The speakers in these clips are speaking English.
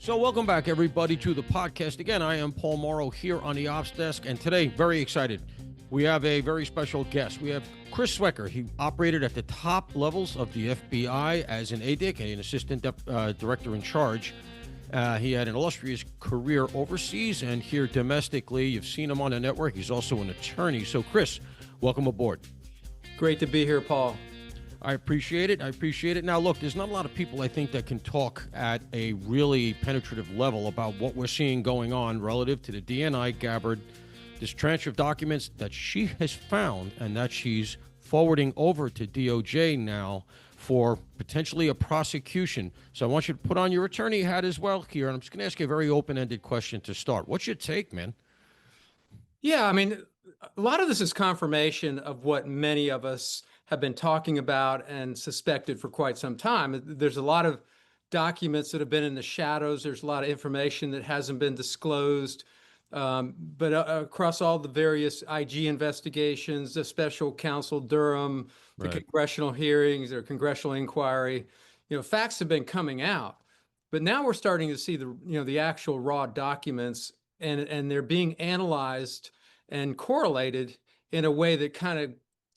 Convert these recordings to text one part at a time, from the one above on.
So welcome back, everybody, to the podcast. Again, I am Paul Morrow here on the Ops Desk, and today, very excited. We have a very special guest. We have Chris Swecker. He operated at the top levels of the FBI as an ADIC, an assistant director in charge. He had an illustrious career overseas and here domestically. You've seen him on the network. He's also an attorney. So, Chris, welcome aboard. Great to be here, Paul. I appreciate it. I appreciate it. Now, look, there's not a lot of people, I think, that can talk at a really penetrative level about what we're seeing going on relative to the DNI Gabbard, this tranche of documents that she has found and that she's forwarding over to DOJ now for potentially a prosecution. So I want you to put on your attorney hat as well here, and I'm just going to ask you a very open-ended question to start. What's your take, man? Yeah, I mean, a lot of this is confirmation of what many of us have been talking about and suspected for quite some time. There's a lot of documents that have been in the shadows. There's a lot of information that hasn't been disclosed. But across all the various IG investigations, the special counsel Durham, the congressional hearings or congressional inquiry, facts have been coming out. But now we're starting to see the actual raw documents, and they're being analyzed and correlated in a way that kind of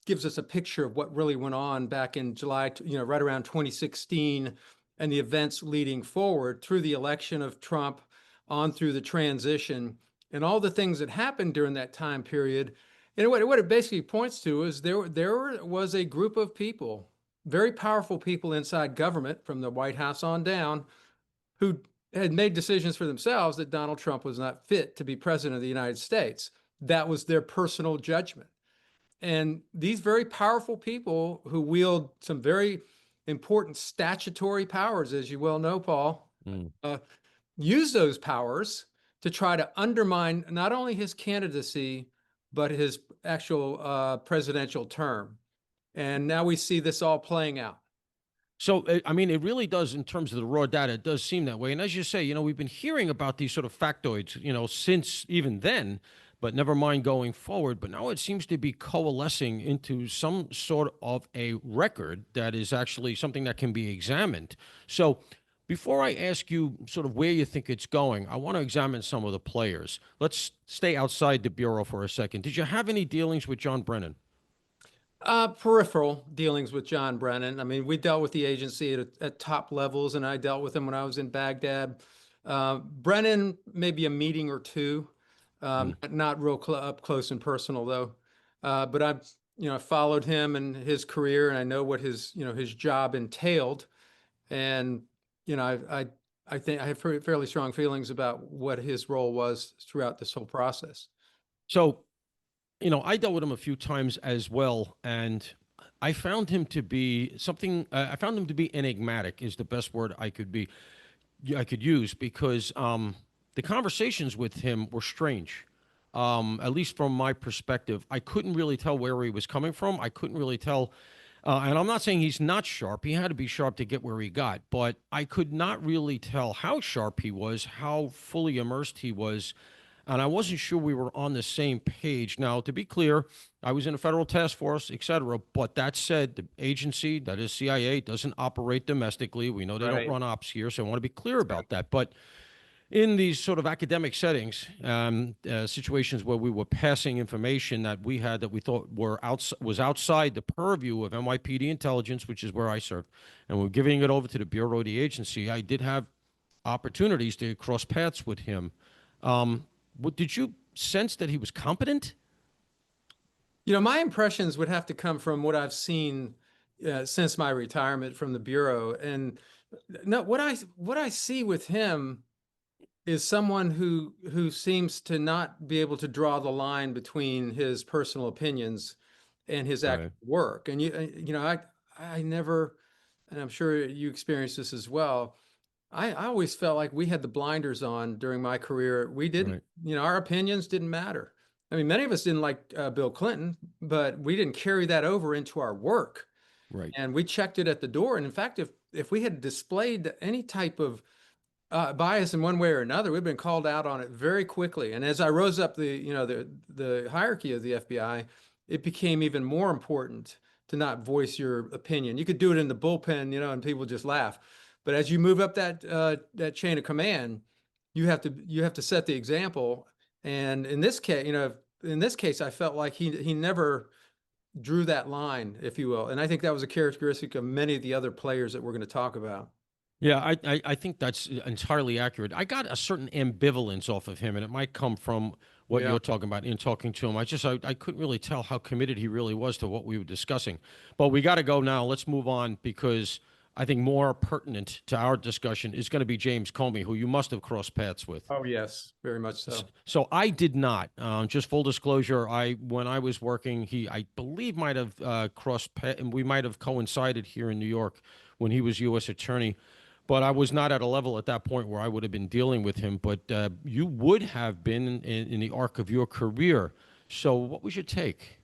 gives us a picture of what really went on back in July, right around 2016, and the events leading forward through the election of Trump on through the transition and all the things that happened during that time period. And what it basically points to is there was a group of people, very powerful people inside government from the White House on down, who had made decisions for themselves that Donald Trump was not fit to be president of the United States. That was their personal judgment. And these very powerful people who wield some very important statutory powers, as you well know, Paul, use those powers to try to undermine not only his candidacy, but his actual presidential term. And now we see this all playing out. So, I mean, it really does, in terms of the raw data, it does seem that way. And as you say, we've been hearing about these sort of factoids, since even then, but never mind going forward. But now it seems to be coalescing into some sort of a record that is actually something that can be examined. So before I ask you sort of where you think it's going, I want to examine some of the players. Let's stay outside the Bureau for a second. Did you have any dealings with John Brennan? Peripheral dealings with John Brennan. I mean, we dealt with the agency at top levels, and I dealt with him when I was in Baghdad. Brennan, maybe a meeting or two. Not real up close and personal though. But I followed him and his career, and I know what his job entailed. And, I think I have fairly strong feelings about what his role was throughout this whole process. So, I dealt with him a few times as well, and I found him to be I found him to be enigmatic is the best word I could use, because the conversations with him were strange, at least from my perspective. I couldn't really tell where he was coming from. I couldn't really tell. And I'm not saying he's not sharp. He had to be sharp to get where he got. But I could not really tell how sharp he was, how fully immersed he was. And I wasn't sure we were on the same page. Now, to be clear, I was in a federal task force, et cetera. But that said, the agency, that is CIA, doesn't operate domestically. We know they don't run ops here. So I want to be clear about that. But in these sort of academic settings, situations where we were passing information that we had that we thought was outside the purview of NYPD intelligence, which is where I served, and we're giving it over to the Bureau of the agency, I did have opportunities to cross paths with him. Did you sense that he was competent? My impressions would have to come from what I've seen since my retirement from the Bureau. And no, what I see with him is someone who seems to not be able to draw the line between his personal opinions and his actual work. And I never, and I'm sure you experienced this as well, I always felt like we had the blinders on during my career. We didn't, our opinions didn't matter. I mean, many of us didn't like Bill Clinton, but we didn't carry that over into our work. Right. And we checked it at the door. And in fact, if we had displayed any type of bias in one way or another, we've been called out on it very quickly. And as I rose up the hierarchy of the FBI, it became even more important to not voice your opinion. You could do it in the bullpen, and people just laugh. But as you move up that chain of command, you have to set the example. And in this case, I felt like he never drew that line, if you will. And I think that was a characteristic of many of the other players that we're going to talk about. Yeah, I think that's entirely accurate. I got a certain ambivalence off of him, and it might come from what Yeah. you're talking about in talking to him. I couldn't really tell how committed he really was to what we were discussing. But we got to go now. Let's move on because I think more pertinent to our discussion is going to be James Comey, who you must have crossed paths with. Oh, yes, very much so. So I did not. Just full disclosure, when I was working, I believe might have crossed, and we might have coincided here in New York when he was U.S. Attorney, but I was not at a level at that point where I would have been dealing with him. But you would have been in the arc of your career. So what was your take?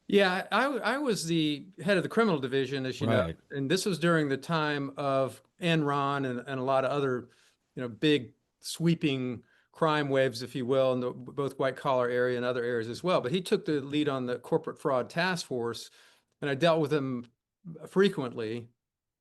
Yeah, I was the head of the criminal division, as you know, Right. and this was during the time of Enron and a lot of other, big sweeping crime waves, if you will, in the both white collar area and other areas as well. But he took the lead on the corporate fraud task force, and I dealt with him frequently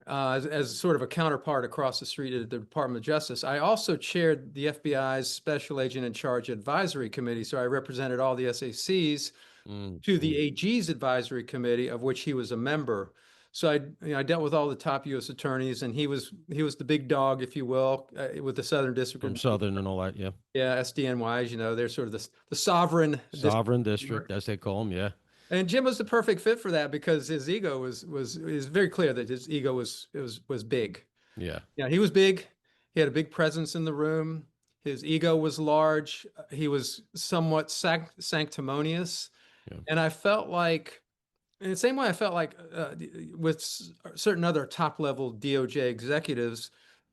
as sort of a counterpart across the street at the Department of Justice. I also chaired the FBI's Special Agent in Charge Advisory Committee, so I represented all the SACs Mm, to the mm. AG's advisory committee, of which he was a member. So I dealt with all the top U.S. attorneys, and he was the big dog, if you will, with the Southern District of From Southern and all that, yeah. yeah, SDNY, they're sort of the sovereign district Sovereign of New York. District, as they call them, yeah. And Jim was the perfect fit for that because his ego is very clear that his ego was big. Yeah. Yeah, he was big. He had a big presence in the room. His ego was large. He was somewhat sanctimonious. Yeah. And I felt like, in the same way I felt like with certain other top level DOJ executives,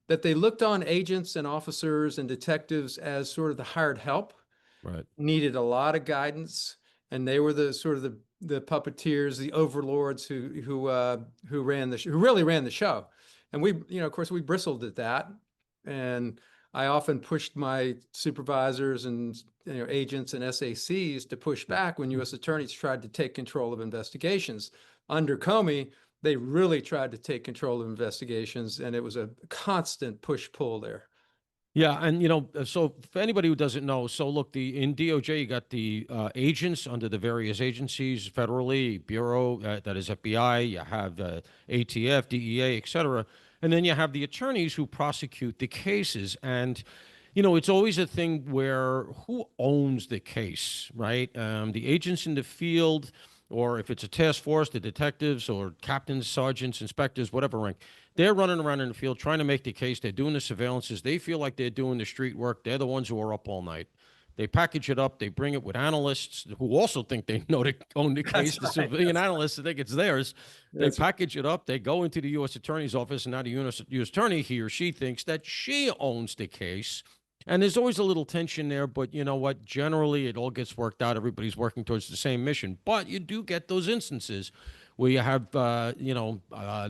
that they looked on agents and officers and detectives as sort of the hired help, Right. needed a lot of guidance, and they were the sort of the puppeteers, the overlords who who really ran the show. And we, of course, we bristled at that, and I often pushed my supervisors and agents and SACs to push back when U.S. attorneys tried to take control of investigations. Under Comey, they really tried to take control of investigations, and it was a constant push-pull there. Yeah, and so for anybody who doesn't know, so look, the in DOJ you got the agents under the various agencies, federally, bureau that is FBI. You have ATF, DEA, et cetera, and then you have the attorneys who prosecute the cases. And it's always a thing where who owns the case, right? The agents in the field, or if it's a task force, the detectives or captains, sergeants, inspectors, whatever rank, they're running around in the field trying to make the case. They're doing the surveillances. They feel like they're doing the street work. They're the ones who are up all night. They package it up. They bring it with analysts who also think they know they own the case. That's The right. civilian analysts think it's theirs. They That's package it up. They go into the U.S. Attorney's office, and now the U.S. Attorney, he or she, thinks that she owns the case. And there's always a little tension there, but you know what? Generally, it all gets worked out. Everybody's working towards the same mission. But you do get those instances where you have,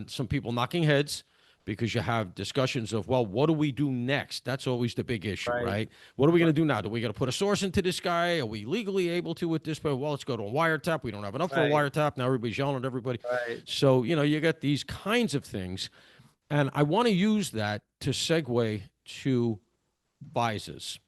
some people knocking heads because you have discussions of, well, what do we do next? That's always the big issue, right. right? What are we going to do now? Do we got to put a source into this guy? Are we legally able to with this? But well, let's go to a wiretap. We don't have enough for a Right. wiretap. Now everybody's yelling at everybody. Right. So, you get these kinds of things. And I want to use that to segue to FISAs.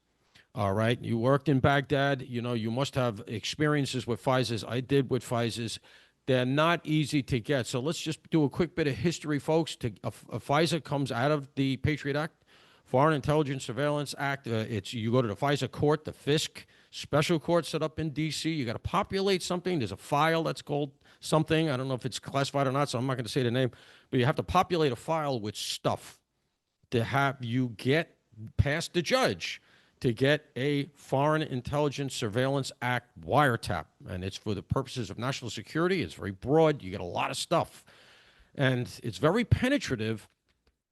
All right. You worked in Baghdad. You must have experiences with FISAs. I did with FISAs. They're not easy to get. So let's just do a quick bit of history, folks. A FISA comes out of the Patriot Act, Foreign Intelligence Surveillance Act. You go to the FISA court, the FISC special court set up in D.C. You got to populate something. There's a file that's called something. I don't know if it's classified or not, so I'm not going to say the name. But you have to populate a file with stuff to have you get past the judge to get a Foreign Intelligence Surveillance Act wiretap. And it's for the purposes of national security. It's very broad. You get a lot of stuff. And it's very penetrative,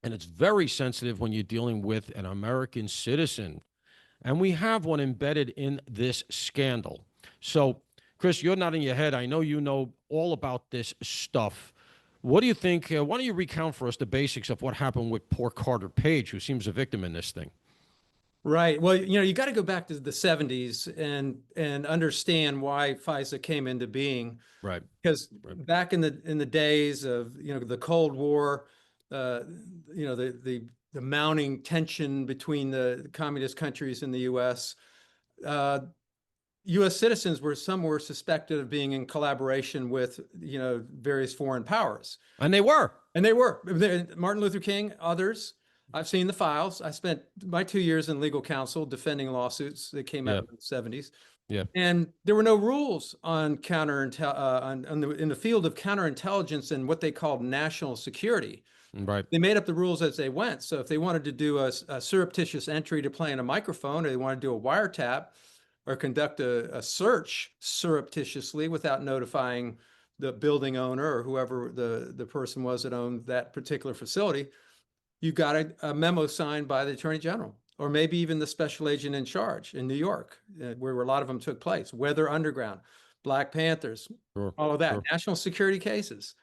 and it's very sensitive when you're dealing with an American citizen. And we have one embedded in this scandal. So, Chris, you're nodding your head. I know you know all about this stuff. What do you think? Why don't you recount for us the basics of what happened with poor Carter Page, who seems a victim in this thing? Right. Well, you got to go back to the 70s and understand why FISA came into being. Right. Because Right. back in the days of, the Cold War, uh, the mounting tension between the communist countries in the U.S. Uh, U.S. citizens some were suspected of being in collaboration with, various foreign powers. And they were. And they were. Martin Luther King, others. I've seen the files. I spent my 2 years in legal counsel defending lawsuits that came out Yeah. in the 70s. Yeah. And there were no rules on in the field of counterintelligence and what they called national security. Right. They made up the rules as they went. So if they wanted to do a surreptitious entry to play in a microphone, or they wanted to do a wiretap or conduct a search surreptitiously without notifying the building owner or whoever the person was that owned that particular facility, you got a memo signed by the attorney general, or maybe even the special agent in charge in New York, where a lot of them took place. Weather Underground, Black Panthers, Sure. all of that, Sure. national security cases.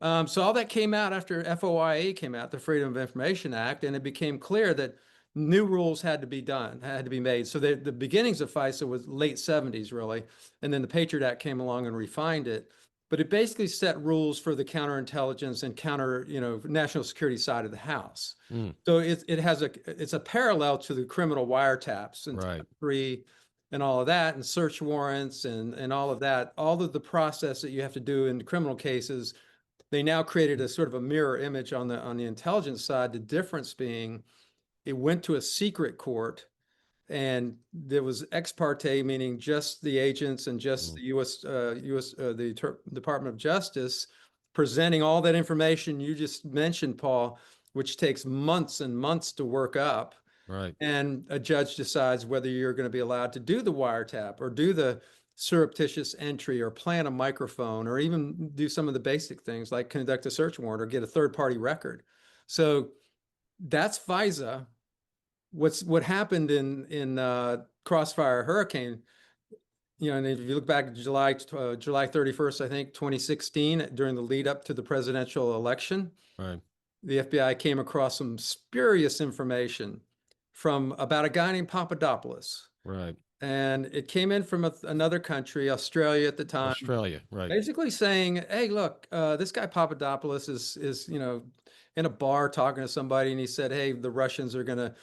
So all that came out after FOIA came out, the Freedom of Information Act, and it became clear that new rules had to be made. So the beginnings of FISA was late 70s, really, and then the Patriot Act came along and refined it. But it basically set rules for the counterintelligence and national security side of the house. Mm. So it's a parallel to the criminal wiretaps and Right. free and all of that, and search warrants and all of that, all of the process that you have to do in criminal cases. They now created a sort of a mirror image on the intelligence side. The difference being it went to a secret court, and there was ex parte, meaning just the agents and just the Department of Justice presenting all that information you just mentioned, Paul, which takes months and months to work up. Right. And a judge decides whether you're going to be allowed to do the wiretap or do the surreptitious entry or plant a microphone or even do some of the basic things like conduct a search warrant or get a third-party record. So that's FISA. What happened in Crossfire Hurricane, and if you look back at July 31st, I think 2016, during the lead up to the presidential election, Right. the FBI came across some spurious information about a guy named Papadopoulos. Right. And it came in from another country, Australia at the time, Australia. Right. basically saying, "Hey, look, this guy Papadopoulos is in a bar talking to somebody, and he said, hey, the Russians are going to,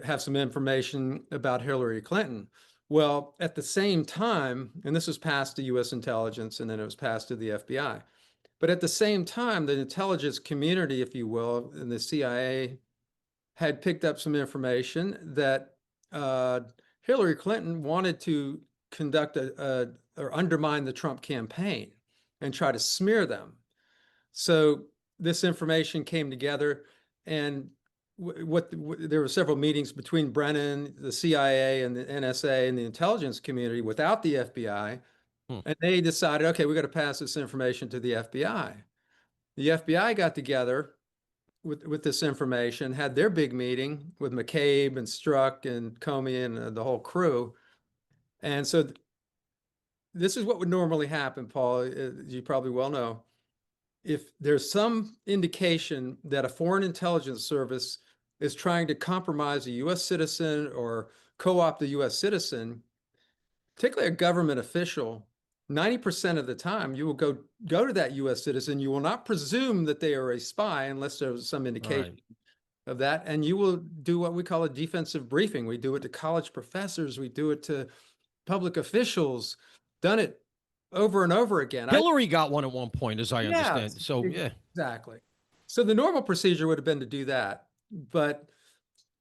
have some information about Hillary Clinton." Well, at the same time, and this was passed to U.S. intelligence, and then it was passed to the FBI. But at the same time, the intelligence community, if you will, and the CIA had picked up some information that Hillary Clinton wanted to conduct or undermine the Trump campaign and try to smear them. So this information came together, and there were several meetings between Brennan, the CIA, and the NSA and the intelligence community without the FBI, and they decided, okay, we got to pass this information to the FBI. The FBI got together with this information, had their big meeting with McCabe and Strzok and Comey and the whole crew. And so this is what would normally happen, Paul, as you probably well know. If there's some indication that a foreign intelligence service is trying to compromise a U.S. citizen or co-opt a U.S. citizen, particularly a government official, 90% of the time you will go to that U.S. citizen. You will not presume that they are a spy unless there's some indication of that. And you will do what we call a defensive briefing. We do it to college professors. We do it to public officials. Done it over and over again. Hillary got one at one point, as I understand. So, yeah. Exactly. So the normal procedure would have been to do that. But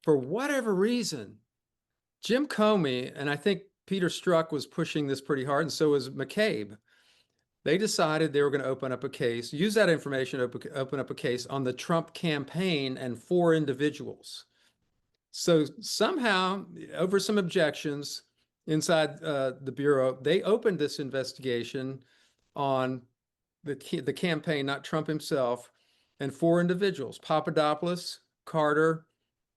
for whatever reason, Jim Comey, and I think Peter Strzok was pushing this pretty hard, and so was McCabe. They decided they were going to open up a case, use that information to open up a case on the Trump campaign and 4 individuals. So somehow, over some objections inside the Bureau, they opened this investigation on the campaign, not Trump himself, and 4 individuals: Papadopoulos, Carter,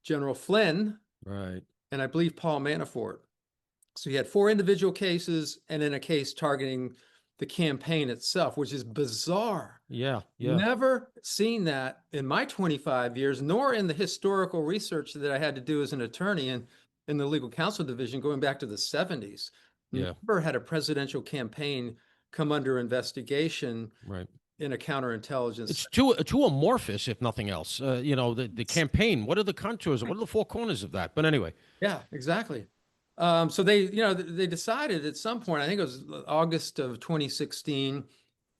General Flynn, Right. and I believe Paul Manafort. So you had 4 individual cases and then a case targeting the campaign itself, which is bizarre. Yeah. Yeah. Never seen that in my 25 years, nor in the historical research that I had to do as an attorney in the legal counsel division going back to the 70s. Yeah. Never had a presidential campaign come under investigation Right. in a counterintelligence. It's too amorphous, if nothing else. The campaign. What are the contours? What are the four corners of that? But anyway, Yeah, exactly. So they decided at some point, I think it was August of 2016,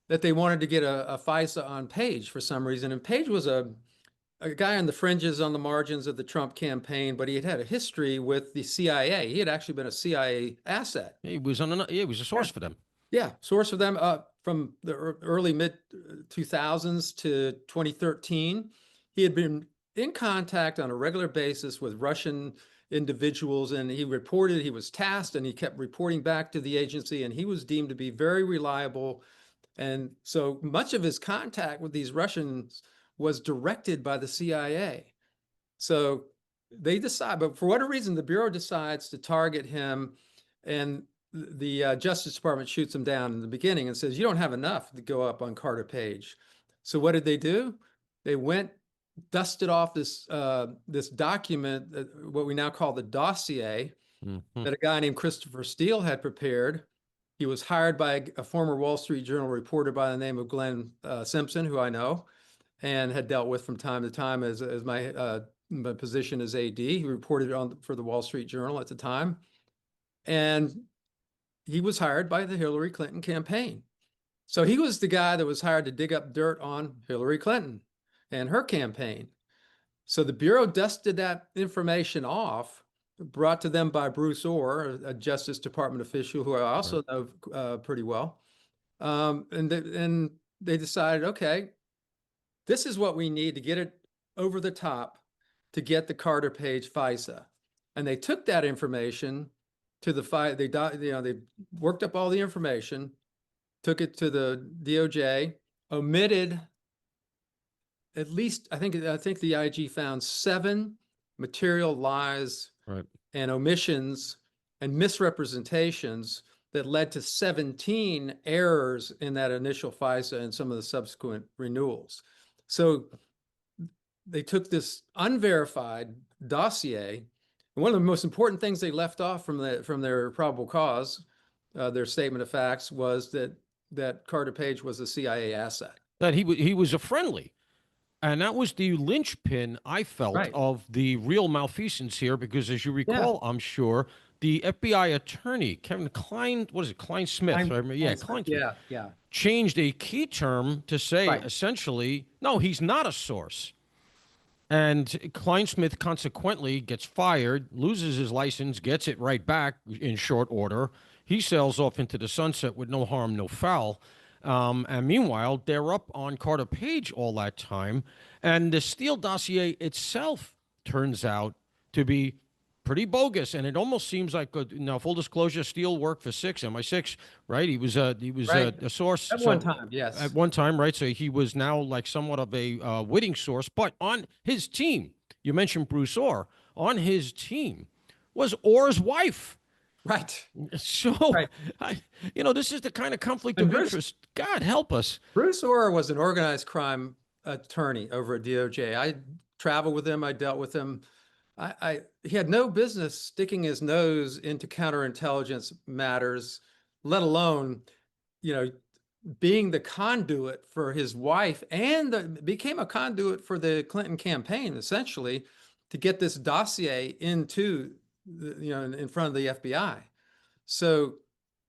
that they wanted to get a FISA on Page for some reason. And Page was a guy on the fringes, on the margins of the Trump campaign, but he had a history with the CIA. He had actually been a CIA asset. he was a Yeah. source for them. Yeah, source for them from the early mid 2000s to 2013. He had been in contact on a regular basis with Russian individuals, and he reported, he was tasked, and he kept reporting back to the agency, and he was deemed to be very reliable. And so much of his contact with these Russians was directed by the CIA. So they decide, but for whatever reason, the Bureau decides to target him, and the Justice Department shoots him down in the beginning and says, you don't have enough to go up on Carter Page. So what did they do? They went, dusted off this document, what we now call the dossier, Mm-hmm. that a guy named Christopher Steele had prepared. He was hired by a former Wall Street Journal reporter by the name of Glenn Simpson, who I know and had dealt with from time to time as my position as AD. He reported for the Wall Street Journal at the time. And he was hired by the Hillary Clinton campaign. So he was the guy that was hired to dig up dirt on Hillary Clinton and her campaign. So the Bureau dusted that information off, brought to them by Bruce Orr, a Justice Department official who I also know pretty well. And they decided, okay, this is what we need to get it over the top to get the Carter Page FISA. And they took that information to they worked up all the information, took it to the DOJ, omitted at least, I think the IG found 7 material lies Right. and omissions and misrepresentations that led to 17 errors in that initial FISA and some of the subsequent renewals. So they took this unverified dossier. And one of the most important things they left off from their probable cause, their statement of facts, was that Carter Page was a CIA asset. That he was a friendly. And that was the linchpin, I felt, Right. of the real malfeasance here, because as you Yeah. recall, I'm sure, the FBI attorney, Kevin Klein, what is it, Klein Smith? Yeah, Klein Smith. Yeah, yeah. Changed a key term to say, Right. essentially, no, he's not a source. And Kleinsmith consequently gets fired, loses his license, gets it right back in short order. He sails off into the sunset with no harm, no foul. And meanwhile, they're up on Carter Page all that time. And the Steele dossier itself turns out to be pretty bogus, and it almost seems like now full disclosure, Steele worked for MI6, right? He was Right. a source At one time, yes. at one time, right? So he was now like somewhat of a witting source, but on his team, you mentioned Bruce Orr, on his team was Orr's wife. Right. So, Right. this is the kind of conflict And of interest. God help us. Bruce Orr was an organized crime attorney over at DOJ. I traveled with him. I dealt with him. He had no business sticking his nose into counterintelligence matters, let alone, being the conduit for his wife, and became a conduit for the Clinton campaign, essentially, to get this dossier into, in front of the FBI. So,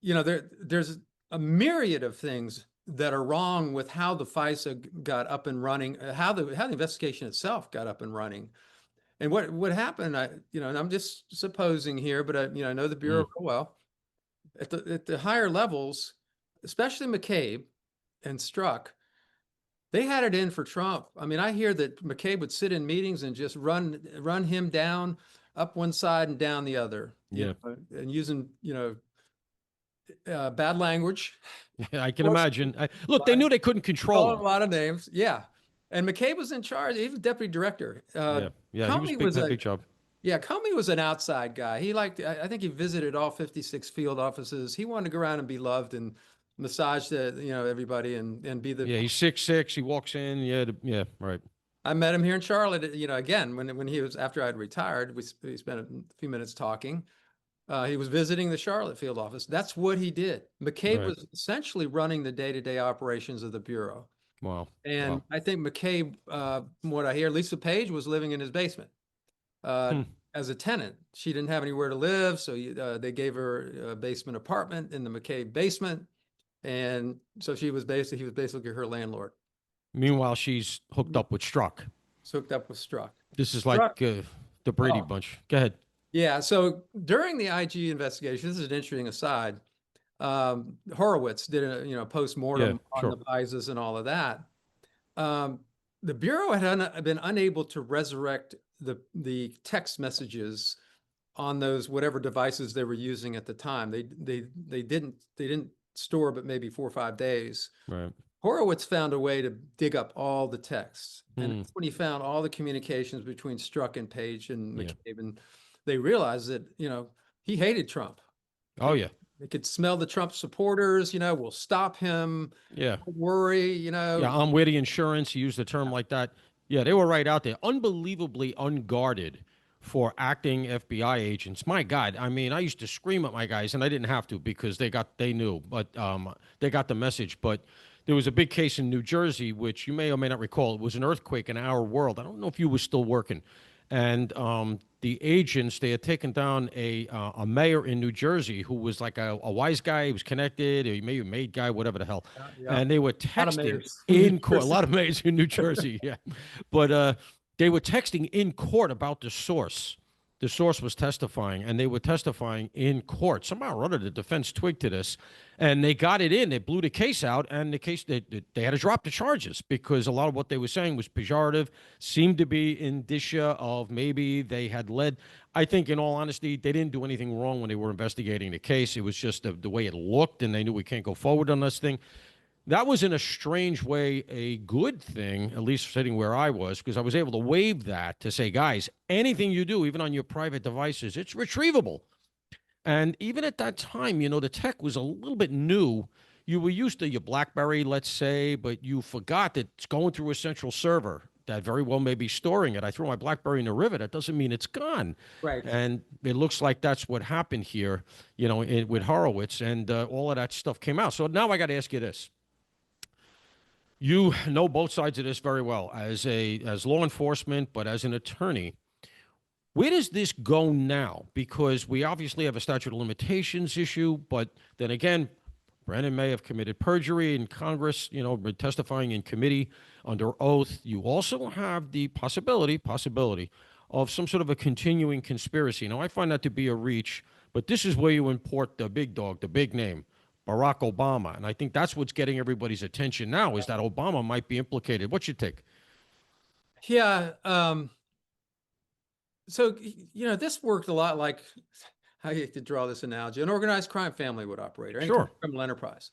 there's a myriad of things that are wrong with how the FISA got up and running, how the investigation itself got up and running. And what happened, and I'm just supposing here, but I know the Bureau real well. At the higher levels, especially McCabe and Strzok, they had it in for Trump. I mean, I hear that McCabe would sit in meetings and just run him down, up one side and down the other. Yeah. And using bad language. Yeah, I can imagine. Look, they knew they couldn't control A him. lot of names, yeah. And McCabe was in charge. He was deputy director. Yeah, he was big job. Yeah, Comey was an outside guy. I think he visited all 56 field offices. He wanted to go around and be loved and massage everybody and be the. Yeah, he's 6'6". He walks in. Yeah, right. I met him here in Charlotte. Again, when he was, after I'd retired, we spent a few minutes talking. He was visiting the Charlotte field office. That's what he did. McCabe was essentially running the day-to-day operations of the Bureau. Wow. And Wow. I think McCabe, from what I hear, Lisa Page was living in his basement uh, Hmm. as a tenant. She didn't have anywhere to live, so they gave her a basement apartment in the McCabe basement, and so he was basically her landlord. Meanwhile, she's hooked up with Struck. Hooked up with Strzok. This is like Strzok. the Brady Oh, Bunch. Go ahead. yeah. So during the IG investigation, this is an interesting aside. Horowitz did a post Yeah, mortem on sure. the Visas and all of that. Um, the Bureau had been unable to resurrect the text messages on those whatever devices they were using at the time. They didn't store but maybe 4 or 5 days. Right. Horowitz found a way to dig up all the texts, and Hmm. that's when he found all the communications between Strzok and Page and Yeah. McCabe, and they realized that he hated Trump. Oh, They yeah. they could smell the Trump supporters. We'll stop him. Yeah. Don't worry. Yeah. I'm witty insurance. He used a term like that. Yeah, they were right out there, unbelievably unguarded for acting FBI agents. My God, I mean, I used to scream at my guys, and I didn't have to because they knew, but they got the message. But there was a big case in New Jersey, which you may or may not recall. It was an earthquake in our world. I don't know if you were still working, and the agents they had taken down a mayor in New Jersey who was like a wise guy. He was connected. He may have made guy, whatever the hell. Yeah, And they were a lot of texting mayors in New in court. A Jersey. lot of mayors in New Jersey, yeah, but they were texting in court about the source. The source was testifying, and they were testifying in court. Somehow or other, the defense twigged to this, and they got it in. They blew the case out, and the case they had to drop the charges because a lot of what they were saying was pejorative, seemed to be indicia of maybe they had led. I think, in all honesty, they didn't do anything wrong when they were investigating the case. It was just the way it looked, and they knew we can't go forward on this thing. That was in a strange way a good thing, at least sitting where I was, because I was able to waive that to say, guys, anything you do, even on your private devices, it's retrievable. And even at that time, the tech was a little bit new. You were used to your BlackBerry, let's say, but you forgot that it's going through a central server that very well may be storing it. I throw my BlackBerry in the river. That doesn't mean it's gone. Right. And it looks like that's what happened here, with Horowitz, and all of that stuff came out. So now I got to ask you this. You know both sides of this very well as law enforcement, but as an attorney. Where does this go now? Because we obviously have a statute of limitations issue, but then again, Brennan may have committed perjury in Congress, testifying in committee under oath. You also have the possibility of some sort of a continuing conspiracy. Now, I find that to be a reach, but this is where you import the big dog, the big name, Barack Obama. And I think that's what's getting everybody's attention now is that Obama might be implicated. What's your take? Yeah. So, this worked a lot like, I hate to draw this analogy, an organized crime family would operate, or any kind Sure. of criminal enterprise.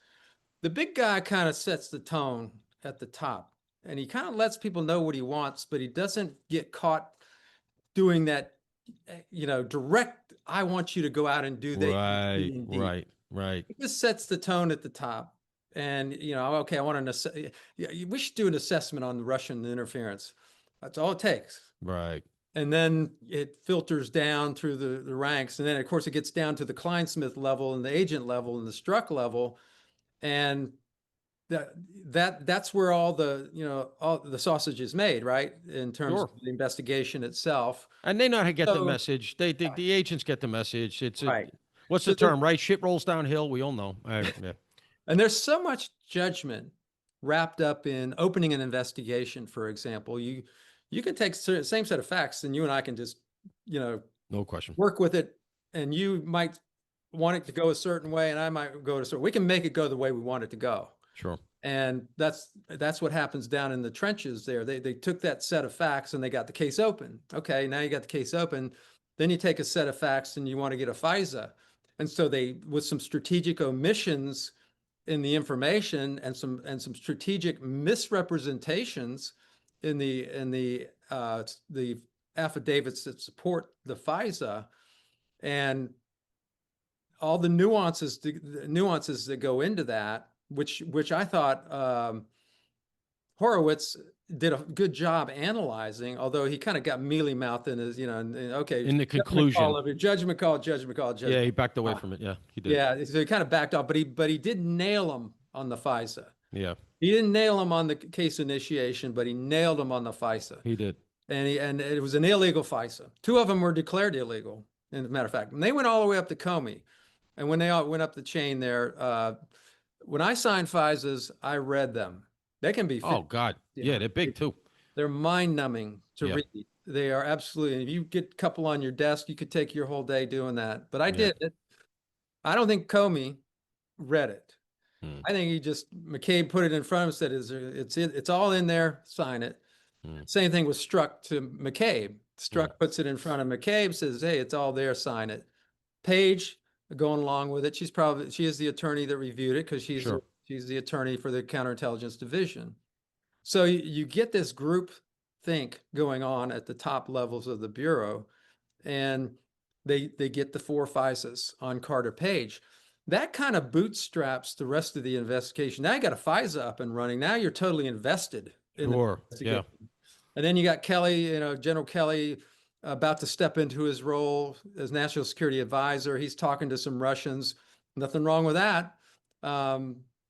The big guy kind of sets the tone at the top, and he kind of lets people know what he wants, but he doesn't get caught doing that, direct, I want you to go out and do that, Right, B and D. right, right, It just sets the tone at the top. And, okay, I want to, we should do an assessment on the Russian interference. That's all it takes. right. And then it filters down through the ranks. And then, of course, it gets down to the Kleinsmith level and the agent level and the Struck level. And that's where all the sausage is made, right? In terms of Sure. the investigation itself. And they know how to get the So, message. The agents get the message. right. What's the So there, term, right? Shit rolls downhill. We all know. Yeah. and there's so much judgment wrapped up in opening an investigation, for example. You can take the same set of facts and you and I can just, No question. work with it, and you might want it to go a certain way and I might go to certain. We can make it go the way we want it to go. Sure. And that's what happens down in the trenches there. They took that set of facts and they got the case open. Okay, now you got the case open. Then you take a set of facts and you want to get a FISA. And so they, with some strategic omissions in the information and some strategic misrepresentations in the affidavits that support the FISA, and all the nuances that go into that, which I thought Horowitz did a good job analyzing, although he kind of got mealy mouthed in his, okay, In the judgment conclusion, call of it, judgment call, judgment call, yeah, judgment he backed away call. from it. Yeah, he did. Yeah, so he kind of backed off, but he did nail him on the FISA. Yeah, He didn't nail him on the case initiation, but he nailed him on the FISA. he did. And it was an illegal FISA. Two of them were declared illegal, as a matter of fact. And they went all the way up to Comey. And when they all went up the chain there, when I signed FISAs, I read them. They can be Oh 50, God, you yeah, know, they're big too. they're mind numbing to Yeah, read. They are absolutely, if you get a couple on your desk, you could take your whole day doing that. But I yeah. did it. I don't think Comey read it. Mm, I think he just, McCabe put it in front of him and said, it's all in there, sign it. mm, Same thing was Struck to McCabe. yeah, Struck puts it in front of McCabe, says, hey, it's all there, sign it. Page going along with it. She is the attorney that reviewed it because sure. she's the attorney for the counterintelligence division. So you get this group think going on at the top levels of the Bureau, and they get the four FISAs on Carter Page. That kind of bootstraps the rest of the investigation. Now you got a FISA up and running. Now you're totally invested in the Sure. Yeah. investigation. And then you got Kelly, General Kelly about to step into his role as national security advisor. He's talking to some Russians. Nothing wrong with that.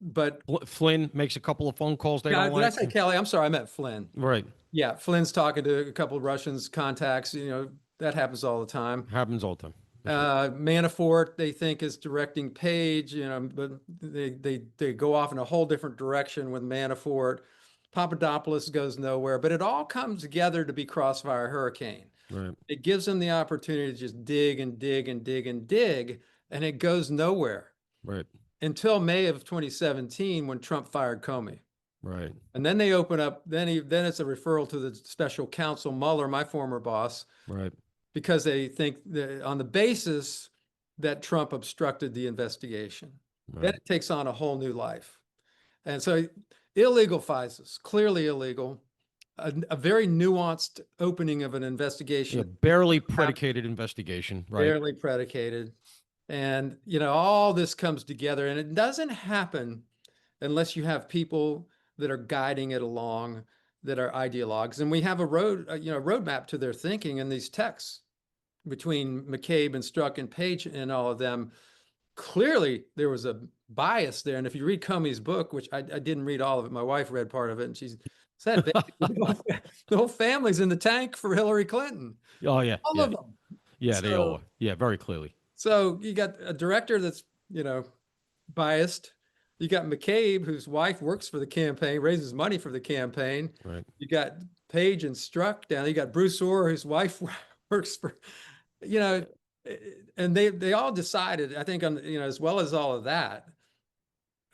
But Flynn makes a couple of phone calls they yeah, don't did I like. say Kelly? I'm sorry, I meant Flynn. Right. Yeah, Flynn's talking to a couple of Russians contacts. That happens all the time. Happens all the time. For sure. Manafort, they think is directing Page, but they go off in a whole different direction with Manafort. Papadopoulos goes nowhere, but it all comes together to be Crossfire Hurricane. Right. It gives them the opportunity to just dig and dig and dig and dig, and it goes nowhere Right. until May of 2017 when Trump fired Comey. Right. And then they open up, then it's a referral to the special counsel Mueller, my former boss, Right. because they think that on the basis that Trump obstructed the investigation. Then Right. it takes on a whole new life. And so illegal FISAs, clearly illegal, a very nuanced opening of an Yeah. investigation, Barely predicated investigation. Right. barely predicated. And, all this comes together, and it doesn't happen unless you have people that are guiding it along, that are ideologues. And we have a roadmap to their thinking in these texts between McCabe and Strzok and Page and all of them. Clearly, there was a bias there. And if you read Comey's book, which I didn't read all of it, my wife read part of it, and she said basically the whole family's in the tank for Hillary Clinton. Oh yeah. All Yeah. of them. Yeah. They all So, are. Yeah. Very clearly. so you got a director that's, biased. You got McCabe, whose wife works for the campaign, raises money for the campaign. Right. You got Page and Strzok down. You got Bruce Orr, whose wife works for, you know, and they all decided, I think, on as well as all of that,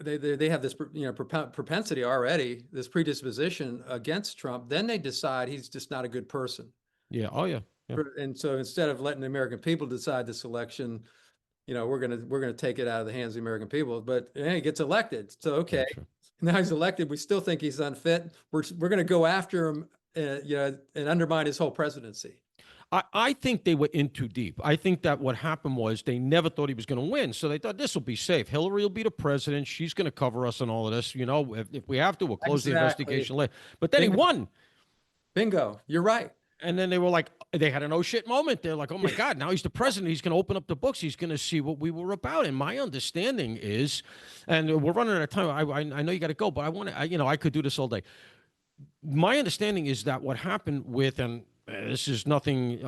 they have this propensity already, this predisposition against Trump. Then they decide he's just not a good person. Yeah. Oh yeah. Yeah. And so instead of letting the American people decide this election, we're gonna take it out of the hands of the American people. But he gets elected, so okay, Sure. now he's elected. We still think he's unfit. We're gonna go after him, and undermine his whole presidency. I think they were in too deep. I think that what happened was they never thought he was going to win. So they thought this will be safe. Hillary will be the president. She's going to cover us and all of this. If we have to, we'll close the investigation later. But then he won. Bingo. You're right. And then they were like, they had an oh shit moment. They're like, oh my God, now he's the president. He's going to open up the books. He's going to see what we were about. And my understanding is, and we're running out of time. I know you got to go, but I could do this all day. My understanding is that what happened with, and this is nothing,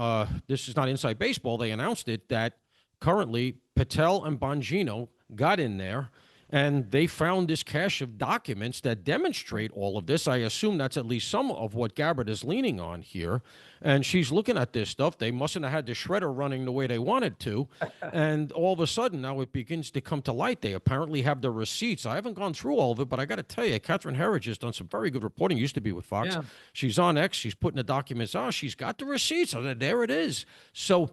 this is not inside baseball. They announced it that currently Patel and Bongino got in there and they found this cache of documents that demonstrate all of this. I assume that's at least some of what Gabbard is leaning on here. And she's looking at this stuff. They mustn't have had the shredder running the way they wanted to. And all of a sudden, now it begins to come to light. They apparently have the receipts. I haven't gone through all of it, but I got to tell you, Catherine Herridge has done some very good reporting. Used to be with Fox. Yeah. She's on X. She's putting the documents out. She's got the receipts. So there it is. So,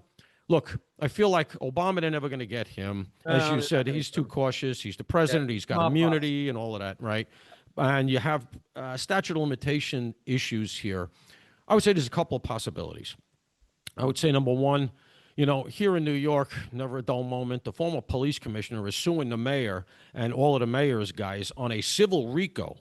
look, I feel like Obama, they're never going to get him. As you said, he's too cautious. He's the president. He's got immunity and all of that, right? And you have statute of limitation issues here. I would say there's a couple of possibilities. I would say, number one, here in New York, never a dull moment. The former police commissioner is suing the mayor and all of the mayor's guys on a civil RICO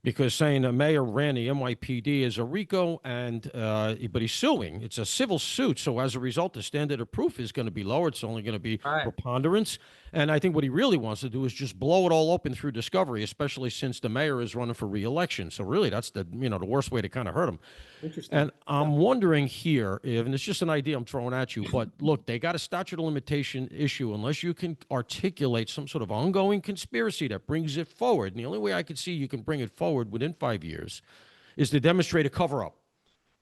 because saying a mayor ran the NYPD as a RICO, and but he's suing. It's a civil suit, so as a result, the standard of proof is going to be lower. It's only going to be Right. preponderance, and I think what he really wants to do is just blow it all open through discovery, especially since the mayor is running for re-election. So really, that's the worst way to kind of hurt him. Interesting. And I'm wondering here, and it's just an idea I'm throwing at you, but look, they got a statute of limitation issue unless you can articulate some sort of ongoing conspiracy that brings it forward. And the only way I can see you can bring it forward within 5 years is to demonstrate a cover up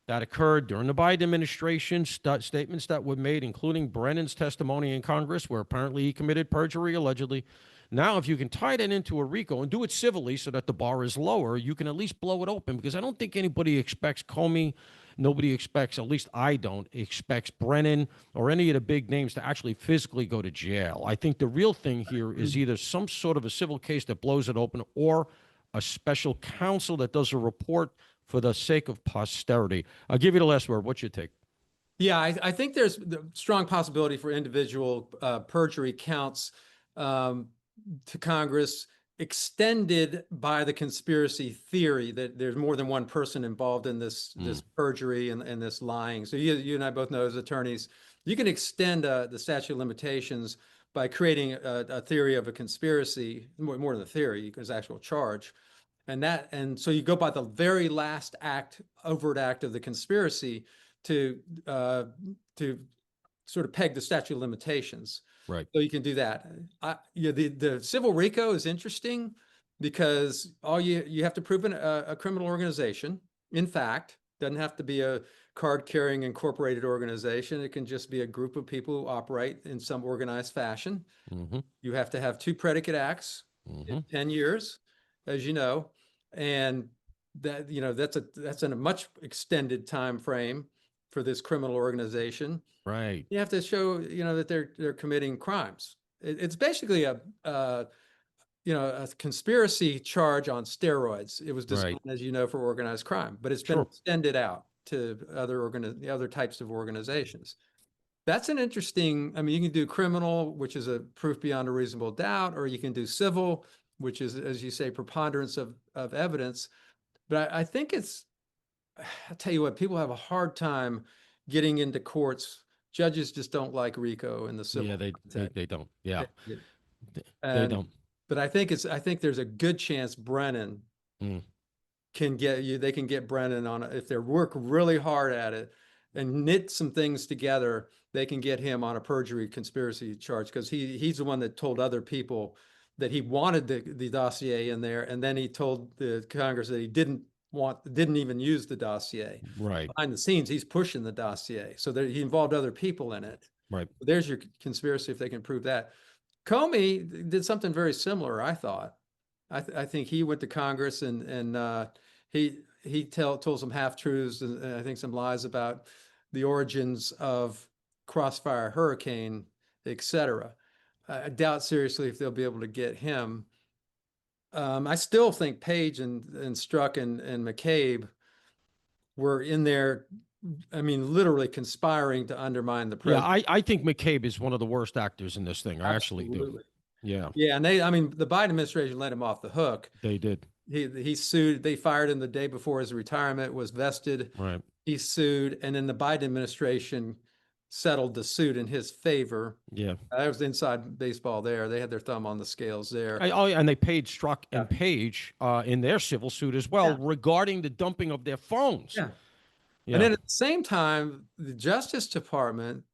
that occurred during the Biden administration, statements that were made, including Brennan's testimony in Congress, where apparently he committed perjury allegedly. Now, if you can tie that into a RICO and do it civilly so that the bar is lower, you can at least blow it open, because I don't think anybody expects Comey. Nobody expects, at least I don't, expects Brennan or any of the big names to actually physically go to jail. I think the real thing here is either some sort of a civil case that blows it open, or a special counsel that does a report for the sake of posterity. I'll give you the last word. What's your take? Yeah, I think there's the strong possibility for individual perjury counts um, to Congress, extended by the conspiracy theory that there's more than one person involved in this perjury and this lying. So you and I both know, as attorneys, you can extend the statute of limitations by creating a theory of a conspiracy, more than a theory, because actual charge. And so you go by the very last act, overt act of the conspiracy to uh, to sort of peg the statute of limitations. Right. So you can do that. The civil RICO is interesting because all you have to prove a criminal organization. In fact, doesn't have to be a card-carrying incorporated organization. It can just be a group of people who operate in some organized fashion. Mm-hmm. You have to have two predicate acts Mm-hmm. in 10 years, as you know, and that's in a much extended time frame for this criminal organization. Right. You have to show, that they're committing crimes. It's basically a conspiracy charge on steroids. It was designed, Right. as you know, for organized crime, but it's been Sure. extended out to other types of organizations. That's an interesting, I mean, you can do criminal, which is a proof beyond a reasonable doubt, or you can do civil, which is, as you say, preponderance of evidence. But I think I'll tell you what, people have a hard time getting into courts. Judges just don't like RICO in the civil Yeah, they context. they don't. Yeah, they And don't. but I think there's a good chance Brennan Mm. they can get Brennan on if they work really hard at it and knit some things together, they can get him on a perjury conspiracy charge, because he's the one that told other people that he wanted the dossier in there, and then he told the Congress that he didn't even use the dossier. Right. Behind the scenes, he's pushing the dossier, so that he involved other people in it. Right. There's your conspiracy if they can prove that. Comey did something very similar, I thought. I think he went to Congress and he told some half truths and I think some lies about the origins of Crossfire Hurricane, etc. I doubt seriously if they'll be able to get him. I still think Page and Strzok and McCabe were in there. I mean, literally conspiring to undermine the Yeah, president. I think McCabe is one of the worst actors in this thing. I actually do. Absolutely. Yeah, Yeah, and I mean, the Biden administration let him off the hook. they did. He sued. They fired him the day before his retirement was vested. Right. He sued, and then the Biden administration settled the suit in his favor. Yeah. That was inside baseball there. They had their thumb on the scales there. And they paid Strzok Yeah. and Page in their civil suit as well, Yeah. regarding the dumping of their phones. Yeah. Yeah. And then at the same time, the Justice Department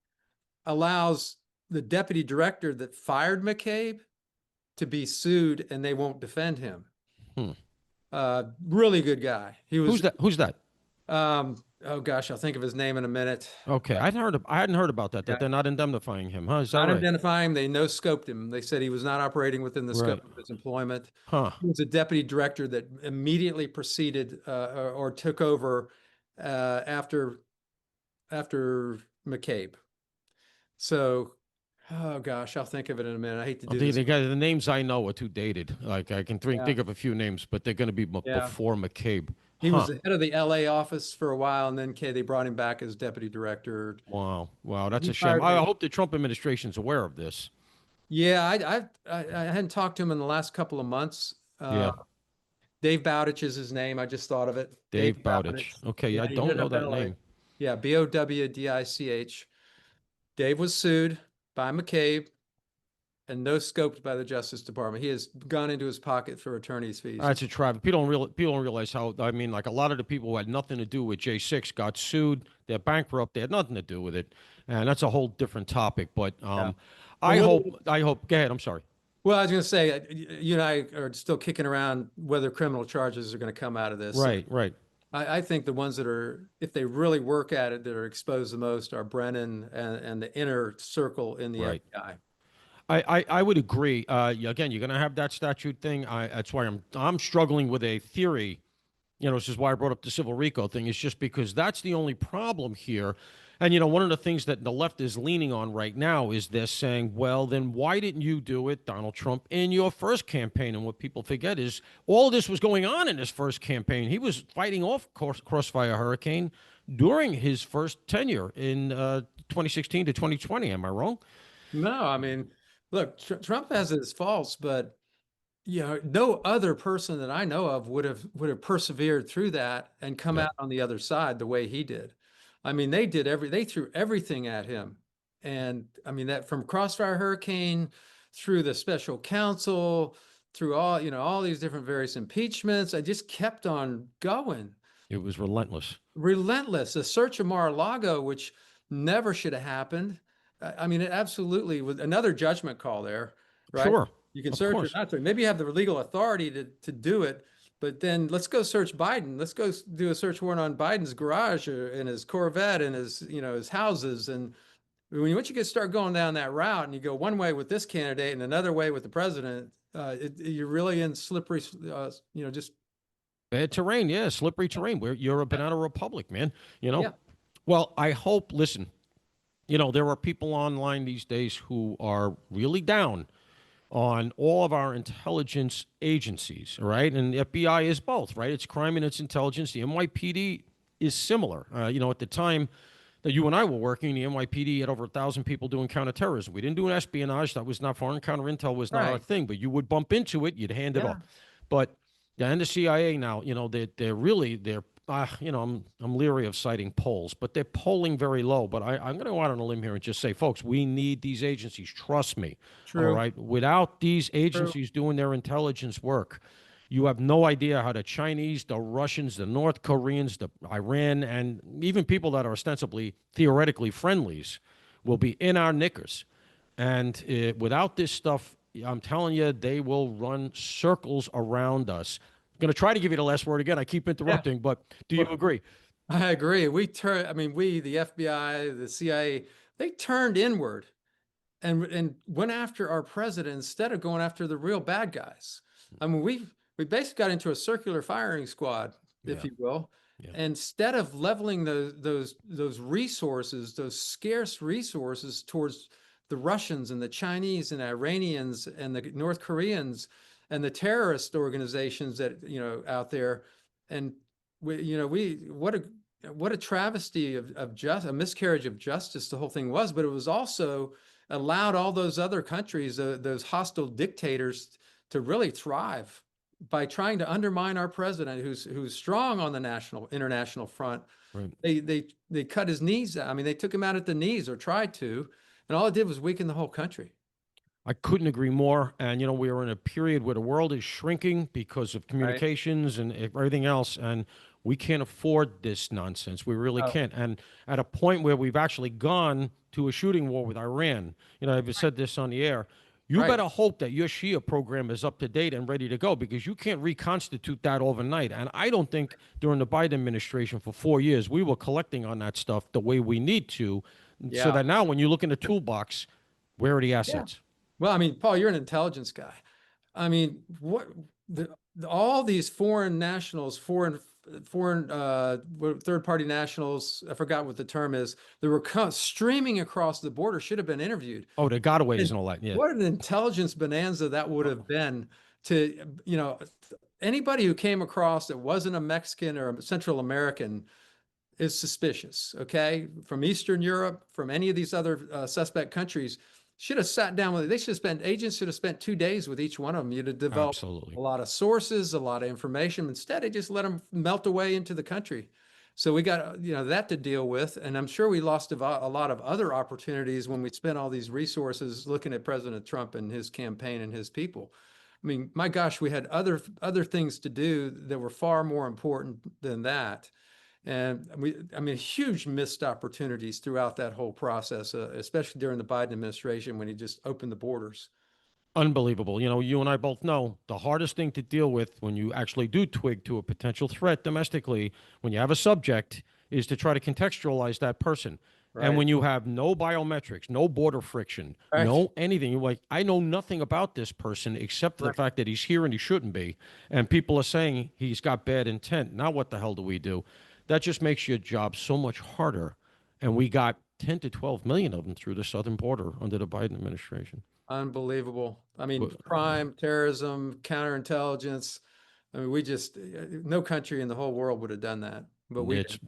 allows the deputy director that fired McCabe to be sued, and they won't defend him. Hmm. Really good guy. He was. Who's that? Who's that? Oh gosh, I'll think of his name in a minute. Okay, I hadn't heard about that. Yeah. That they're not indemnifying him, huh? Is that Not right? identifying him. They no scoped him. They said he was not operating within the Right. scope of his employment. Huh. He was a deputy director that immediately proceeded or took over after McCabe. So, oh gosh, I'll think of it in a minute. I hate to do this. The names I know are too dated. Like I can think Yeah. of a few names, but they're going to be Yeah. before McCabe. He Huh. was the head of the LA office for a while, and then they brought him back as deputy director. Wow. Wow. That's He a shame. fired I me. hope the Trump administration's aware of this. Yeah, I hadn't talked to him in the last couple of months. Yeah. Dave Bowditch is his name. I just thought of it. Dave Dave Bowditch. Bowditch. Okay, Yeah, I he don't ended know up in that LA. name. Yeah, Bowdich. Dave was sued by McCabe and no scoped by the Justice Department. He has gone into his pocket for attorney's fees. That's a traffic. People don't realize how. I mean, like a lot of the people who had nothing to do with J6 got sued. They're bankrupt. They had nothing to do with it, and that's a whole different topic. But Yeah. And I hope. I hope. Go ahead. I'm sorry. well, I was going to say, you and I are still kicking around whether criminal charges are going to come out of this. Right. Right. I think the ones that are, if they really work at it, that are exposed the most are Brennan and the inner circle in the Right. FBI. I would agree. Again, you're going to have that statute thing. That's why I'm struggling with a theory. This is why I brought up the civil RICO thing. Is just because that's the only problem here. And one of the things that the left is leaning on right now is they're saying, well, then why didn't you do it, Donald Trump, in your first campaign? And what people forget is all this was going on in his first campaign. He was fighting off Crossfire Hurricane during his first tenure in 2016 to 2020. Am I wrong? No, I mean, look, Trump has his faults, but no other person that I know of would have persevered through that and come Yeah. out on the other side the way he did. I mean, they threw everything at him. And I mean that from Crossfire Hurricane through the special counsel, through all these different various impeachments, I just kept on going. It was relentless. Relentless. The search of Mar-a-Lago, which never should have happened. I mean, it absolutely was another judgment call there, right? Sure. You can Of search or course. not search. Maybe you have the legal authority to do it, but then let's go search Biden. Let's go do a search warrant on Biden's garage and his Corvette and his houses. And once you start going down that route and you go one way with this candidate and another way with the president, you're really in slippery, just Bad terrain, yeah, slippery terrain. Where you're a banana republic, man. You know. yeah, Well, I hope. Listen, there are people online these days who are really down on all of our intelligence agencies, right? And the FBI is both, right? It's crime and it's intelligence. The NYPD is similar. At the time that you and I were working, the NYPD had over 1,000 people doing counterterrorism. We didn't do an espionage. That was not foreign counterintel was not our right, thing. But you would bump into it, you'd hand it off. yeah, But yeah, and the CIA now, they're really I'm leery of citing polls, but they're polling very low. But I'm going to go out on a limb here and just say, folks, we need these agencies. Trust me. All true, right. Without these true, agencies doing their intelligence work, you have no idea how the Chinese, the Russians, the North Koreans, the Iran, and even people that are ostensibly theoretically friendlies will be in our knickers. And without this stuff, I'm telling you, they will run circles around us. I'm going to try to give you the last word again. I keep yeah. interrupting, but do you Well, agree? I agree. The FBI, the CIA, they turned inward and went after our president instead of going after the real bad guys. I mean, we basically got into a circular firing squad, if Yeah, you will. yeah, Instead of leveling those resources, those scarce resources towards the Russians and the Chinese and Iranians and the North Koreans and the terrorist organizations that out there, and we what a travesty of just a miscarriage of justice the whole thing was, but it was also allowed all those other countries, those hostile dictators, to really thrive by trying to undermine our president, who's strong on the international front. right. They cut his knees out. I mean, they took him out at the knees or tried to, and all it did was weaken the whole country. I couldn't agree more. And, we are in a period where the world is shrinking because of Right? communications and everything else. And we can't afford this nonsense. We really Oh, can't. And at a point where we've actually gone to a shooting war with Iran, I've said this on the air. You right. better hope that your Shia program is up to date and ready to go because you can't reconstitute that overnight. And I don't think during the Biden administration for 4 years we were collecting on that stuff the way we need to. So Yeah. that now when you look in the toolbox, where are the Yeah. assets? Well, I mean, Paul, you're an intelligence guy. I mean, all these foreign nationals, foreign third party nationals, I forgot what the term is, that were streaming across the border should have been interviewed. Oh, the gotaways And and all that. Yeah. what an intelligence bonanza that would have been to, anybody who came across that wasn't a Mexican or a Central American is suspicious, okay? From Eastern Europe, from any of these other suspect countries, should have sat down with. They should have spent agents should have spent 2 days with each one of them. You'd have developed a Absolutely. lot of sources, a lot of information. Instead, they just let them melt away into the country. So we got that to deal with, and I'm sure we lost a lot of other opportunities when we spent all these resources looking at President Trump and his campaign and his people. I mean, my gosh, we had other things to do that were far more important than that. And I mean, huge missed opportunities throughout that whole process, especially during the Biden administration when he just opened the borders. Unbelievable. You know, you and I both know the hardest thing to deal with when you actually do twig to a potential threat domestically, when you have a subject, is to try to contextualize that person. And Right. when you have no biometrics, no border friction, Right. no anything, you're like, I know nothing about this person except for the Right. fact that he's here and he shouldn't be. And people are saying he's got bad intent. Now, what the hell do we do? That just makes your job so much harder. And we got 10 to 12 million of them through the southern border under the Biden administration. Unbelievable. I mean, But, crime, terrorism, counterintelligence. I mean, we just, no country in the whole world would have done that, but we did.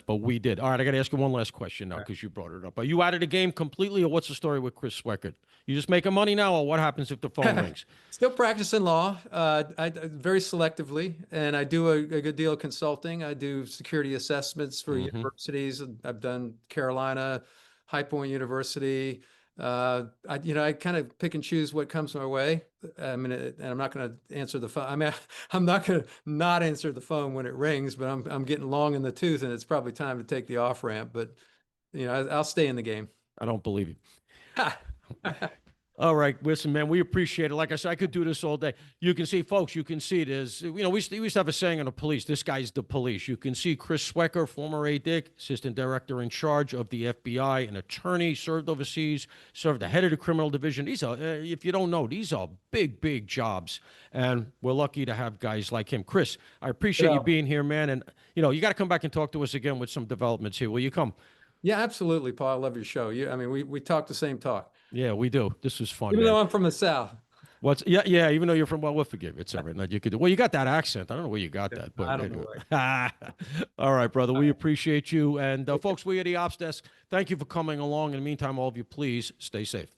but we did. All right, I got to ask you one last question now Right. because you brought it up. Are you out of the game completely, or what's the story with Chris Swecker? You just making money now, or what happens if the phone rings? Still practicing law, very selectively, and I do a good deal of consulting. I do security assessments for Hmm. universities. I've done Carolina, High Point University. I kind of pick and choose what comes my way. I mean, and I'm not going to answer the phone. I mean, I'm not going to not answer the phone when it rings, but I'm getting long in the tooth, and it's probably time to take the off ramp. But I'll stay in the game. I don't believe you. All right, listen, man, we appreciate it. Like I said, I could do this all day. You can see, folks, you can see there's, we used to have a saying in the police, this guy's the police. You can see Chris Swecker, former ADIC, assistant director in charge of the FBI, an attorney, served overseas, served the head of the criminal division. These are, if you don't know, these are big, big jobs. And we're lucky to have guys like him. Chris, I appreciate you Yeah, being here, man. And, you got to come back and talk to us again with some developments here. Will you come? yeah, absolutely, Paul. I love your show. I mean, we talk the same talk, Yeah, we do. This was fun, even man. though I'm from the South. What's yeah, yeah, even though you're from, well, we'll forgive you. It's all right. No, you could well, you got that accent. I don't know where you got that, but I don't know. all right, brother. We appreciate you. And folks, we at the Ops Desk, thank you for coming along. In the meantime, all of you, please stay safe.